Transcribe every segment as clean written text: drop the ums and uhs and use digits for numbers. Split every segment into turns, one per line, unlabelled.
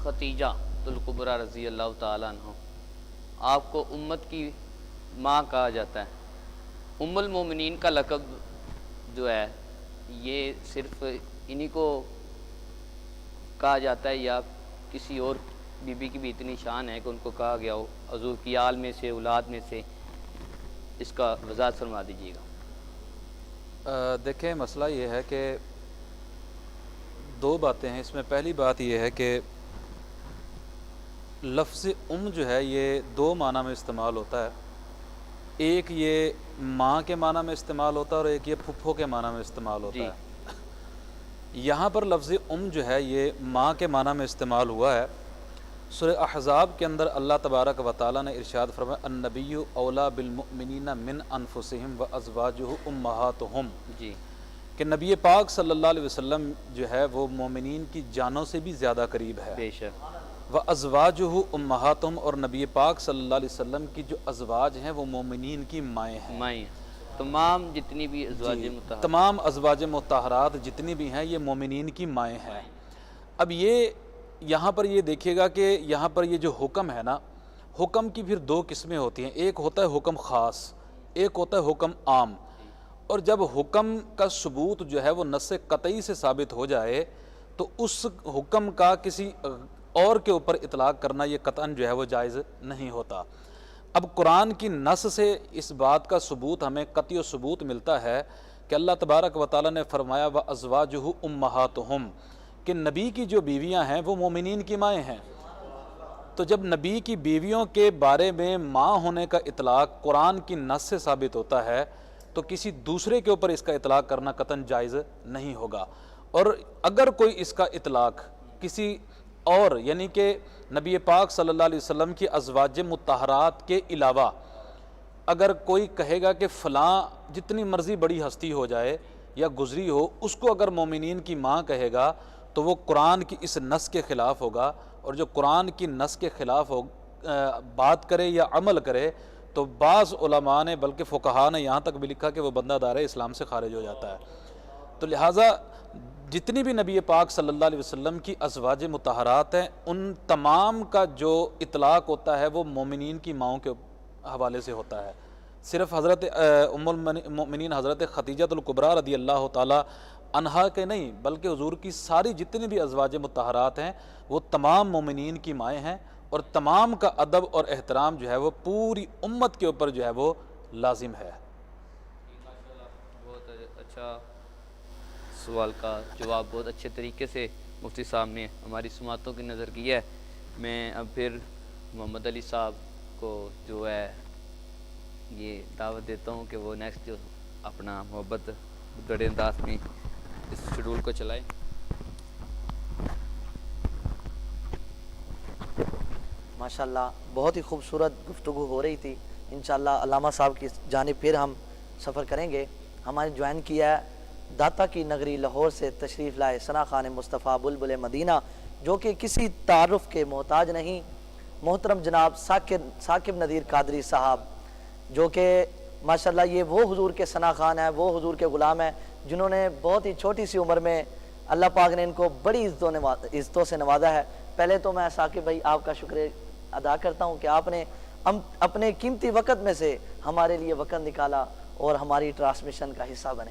خدیجہ الکبریٰ رضی اللہ تعالیٰ عنہ، آپ کو امت کی ماں کہا جاتا ہے۔ ام المومنین کا لقب جو ہے یہ صرف انہی کو کہا جاتا ہے یا کسی اور بی بی کی بھی اتنی شان ہے کہ ان کو کہا گیا ہو؟ حضور کی آل میں سے، اولاد میں سے، اس کا وضاحت فرما دیجیے گا۔
دیکھیں مسئلہ یہ ہے کہ دو باتیں ہیں اس میں۔ پہلی بات یہ ہے کہ لفظ جو ہے یہ دو معنی میں استعمال ہوتا ہے۔ ایک یہ ماں کے معنی میں استعمال ہوتا ہے اور ایک یہ پھپھو کے معنی میں استعمال ہوتا
جی
ہے۔ یہاں پر لفظ جو ہے یہ ماں کے معنی میں استعمال ہوا ہے۔ سورہ احزاب کے اندر اللہ تبارک و تعالیٰ نے ارشاد فرمایا النبی اولیٰ بالمؤمنین من انفسہم وازواجہ امہاتہم،
جی
کہ نبی پاک صلی اللہ علیہ وسلم جو ہے وہ مومنین کی جانوں سے بھی زیادہ قریب ہے۔
بے شک۔
وازواجہ امہاتہم، اور نبی پاک صلی اللہ علیہ وسلم کی جو ازواج ہیں وہ مومنین کی مائیں ہیں۔
مائیں تمام جتنی بھی ازواج
جی،
مطہرات،
تمام ازواج مطہرات جتنی بھی ہیں یہ مومنین کی مائیں ہیں۔ اب یہ یہاں پر یہ دیکھیے گا کہ یہاں پر یہ جو حکم ہے نا، حکم کی پھر دو قسمیں ہوتی ہیں۔ ایک ہوتا ہے حکم خاص، ایک ہوتا ہے حکم عام۔ اور جب حکم کا ثبوت جو ہے وہ نص قطعی سے ثابت ہو جائے تو اس حکم کا کسی اور کے اوپر اطلاق کرنا یہ قطعاً جو ہے وہ جائز نہیں ہوتا۔ اب قرآن کی نص سے اس بات کا ثبوت ہمیں قطعی و ثبوت ملتا ہے کہ اللہ تبارک و تعالیٰ نے فرمایا وازواجہ امہاتہم، کہ نبی کی جو بیویاں ہیں وہ مومنین کی مائیں ہیں۔ تو جب نبی کی بیویوں کے بارے میں ماں ہونے کا اطلاق قرآن کی نص سے ثابت ہوتا ہے تو کسی دوسرے کے اوپر اس کا اطلاق کرنا قطعاً جائز نہیں ہوگا۔ اور اگر کوئی اس کا اطلاق کسی اور یعنی کہ نبی پاک صلی اللہ علیہ وسلم کی ازواج مطہرات کے علاوہ اگر کوئی کہے گا کہ فلاں جتنی مرضی بڑی ہستی ہو جائے یا گزری ہو اس کو اگر مومنین کی ماں کہے گا تو وہ قرآن کی اس نص کے خلاف ہوگا، اور جو قرآن کی نص کے خلاف بات کرے یا عمل کرے تو بعض علماء نے بلکہ فقہاء نے یہاں تک بھی لکھا کہ وہ بندہ دائرہ اسلام سے خارج ہو جاتا ہے۔ تو لہٰذا جتنی بھی نبی پاک صلی اللہ علیہ وسلم کی ازواج مطہرات ہیں ان تمام کا جو اطلاق ہوتا ہے وہ مومنین کی ماؤں کے حوالے سے ہوتا ہے۔ صرف حضرت ام المؤمنین حضرت خدیجہ الکبریٰ رضی اللہ تعالی عنہا کے نہیں بلکہ حضور کی ساری جتنی بھی ازواج مطہرات ہیں وہ تمام مومنین کی مائیں ہیں، اور تمام کا ادب اور احترام جو ہے وہ پوری امت کے اوپر جو ہے وہ لازم ہے۔
بہت اچھا سوال کا جواب بہت اچھے طریقے سے مفتی صاحب نے ہماری سماعتوں کی نظر کی ہے۔ میں اب پھر محمد علی صاحب کو جو ہے یہ دعوت دیتا ہوں کہ وہ نیکسٹ جو اپنا محبت بڑے انداز میں اس شیڈول کو چلائے۔
ماشاءاللہ بہت ہی خوبصورت گفتگو ہو رہی تھی۔ انشاءاللہ علامہ صاحب کی جانب پھر ہم سفر کریں گے۔ ہمارے جوائن کیا ہے داتا کی نگری لاہور سے تشریف لائے ثنا خان مصطفیٰ بلبل مدینہ، جو کہ کسی تعارف کے محتاج نہیں، محترم جناب ثاقب نذیر قادری صاحب، جو کہ ماشاءاللہ یہ وہ حضور کے ثنا خان ہیں، وہ حضور کے غلام ہیں جنہوں نے بہت ہی چھوٹی سی عمر میں اللہ پاک نے ان کو بڑی عزتوں سے نوازا ہے۔ پہلے تو میں ثاقب بھائی آپ کا شکریہ ادا کرتا ہوں کہ آپ نے اپنے قیمتی وقت میں سے ہمارے لیے وقت نکالا اور ہماری ٹرانسمیشن کا حصہ بنے۔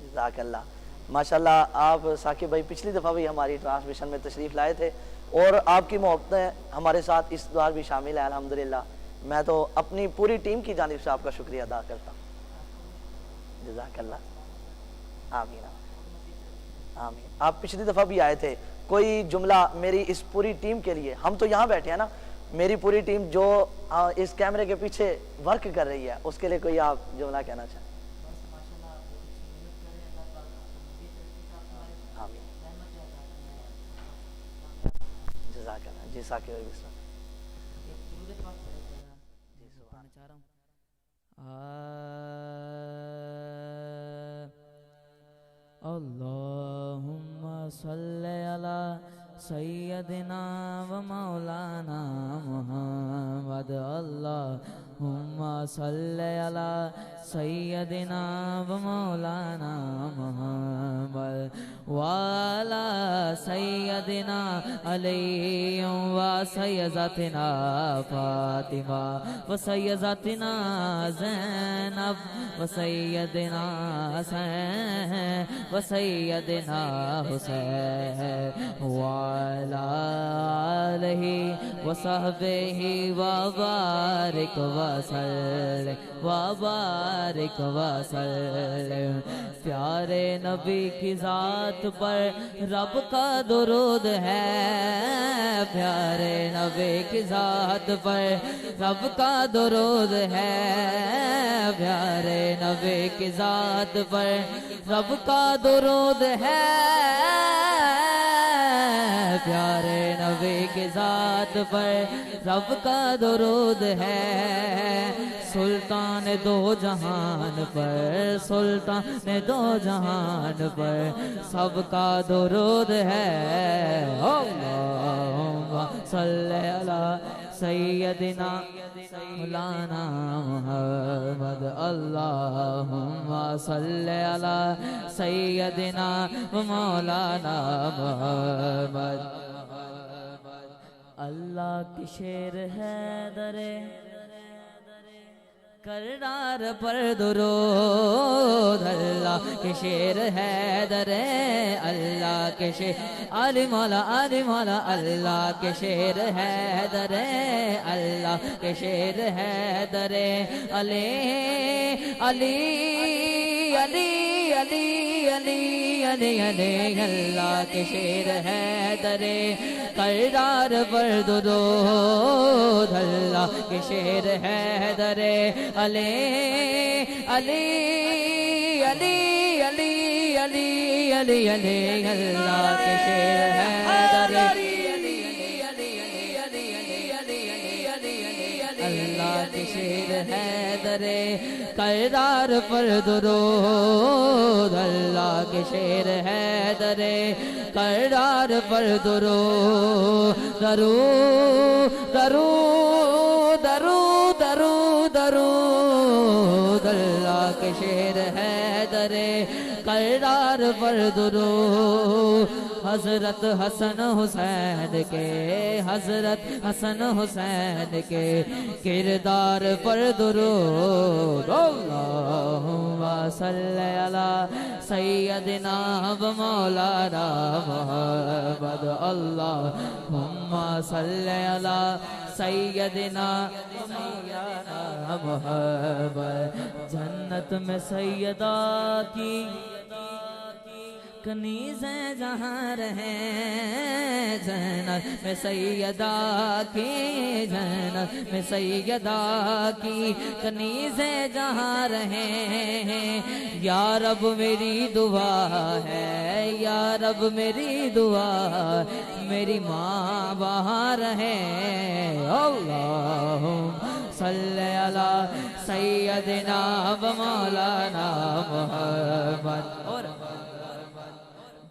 جزاک اللہ۔ ماشاءاللہ آپ ثاقب بھائی پچھلی دفعہ بھی ہماری ٹرانسمیشن میں تشریف لائے تھے اور آپ کی محبتیں ہمارے ساتھ اس بار بھی شامل ہیں الحمدللہ۔ میں تو اپنی پوری ٹیم کی جانب سے آپ کا شکریہ ادا کرتا ہوں۔ جزاک اللہ۔ آمین آمین۔ آپ پچھلی دفعہ بھی آئے تھے، کوئی جملہ میری اس پوری ٹیم کے لیے، ہم تو یہاں بیٹھے ہیں نا، میری پوری ٹیم جو اس کیمرے کے پیچھے ورک کر رہی ہے اس کے لیے کوئی آپ جملہ کہنا چاہیں؟ آمین۔ جزاک اللہ۔ جی ثاقب بھائی بسم اللہ۔
اللہم صلی علی سیدنا و مولانا محمد، اللہ صلی علی سیدنا و مولانا محمد وعلی سیدنا علی و سیدتنا فاطمہ و سیدتنا زینب و سیدنا حسین و سیدنا حسین وعلی آلہ و صحبہ و بارک وسلم وبارک وسلم پیارے نبی کی ذات پر رب کا درود ہے پیارے نبی کی ذات پر رب کا درود ہے پیارے نبی کی ذات پر رب کا درود ہے پیارے نبی کی ذات پر رب کا درود ہے سلطان دو جہان پر سلطان دو جہان پر سب کا درود ہے اللہم صلی علی سیدنا مولانا محمد اللہم صلی علی سیدنا مولانا محمد اللہ کی شیر ہے درے کردار پر درود اللہ کے شیر ہے درے اللہ کے شیر علی مولا اللہ کے شیر ہے درے اللہ کے شیر ہے درے علی علی علی علی علی علی علی اللہ کے شیر ہے درے کردار پر درود اللہ کے شیر ہے درے علی علی علی علی علی علی علی اللہ کے شیر ہے درے اللہ کے شیر ہے درے کردار پر درود اللہ کے شیر ہے درے کردار پر درود درود درود درود درود درود اللہ کے شیر ہے درے کردار پر درود حضرت حسن حسین کے حضرت حسن حسین کے کردار پر درود اللہم صلی علی سیدنا و مولانا محمد اللہم صلی علی سیدنا مولانا محمد جنت میں سیدہ کی کنیزیں جہاں رہیں جنت میں سیدہ کی جنت میں سیدہ کی کنیزیں جہاں رہیں یا رب میری دعا ہے یا رب میری دعا میری ماں وہاں رہے اللہم صلی علی سیدنا و مولانا محمد اور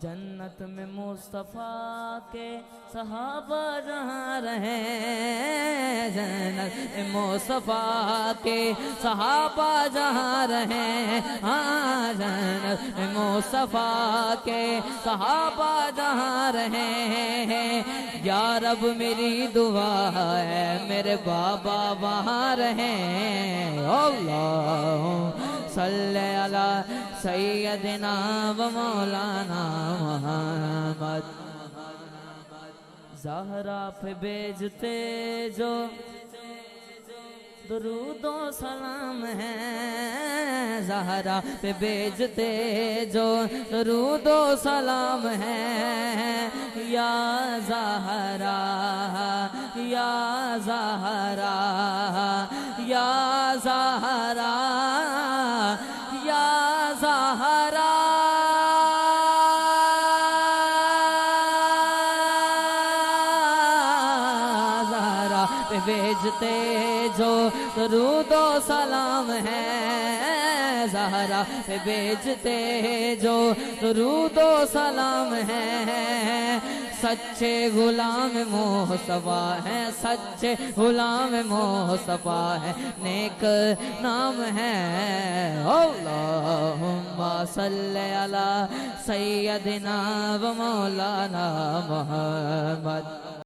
جنت میں مصطفیٰ کے صحابہ جہاں رہیں جنت میں مصطفیٰ کے صحابہ جہاں رہیں ہاں جنت میں مصطفیٰ کے صحابہ جہاں رہیں یا رب میری دعا ہے میرے بابا وہاں رہیں اللہم صلی علی سیدنا و مولانا محمد زہرا پہ بیجتے جو درود و سلام ہے زہرا پہ بیجتے جو درود و سلام ہے یا زہرا یا زہرا یا زہرا یا زہرا بھیجتے جو درود و سلام ہے زہرا پہ بھیجتے جو درود و سلام ہے سچے غلام مصطفیٰ ہیں، سچے غلام مصطفیٰ ہیں، نیک نام ہے۔ اللہم صلی علی سیدنا و مولانا محمد۔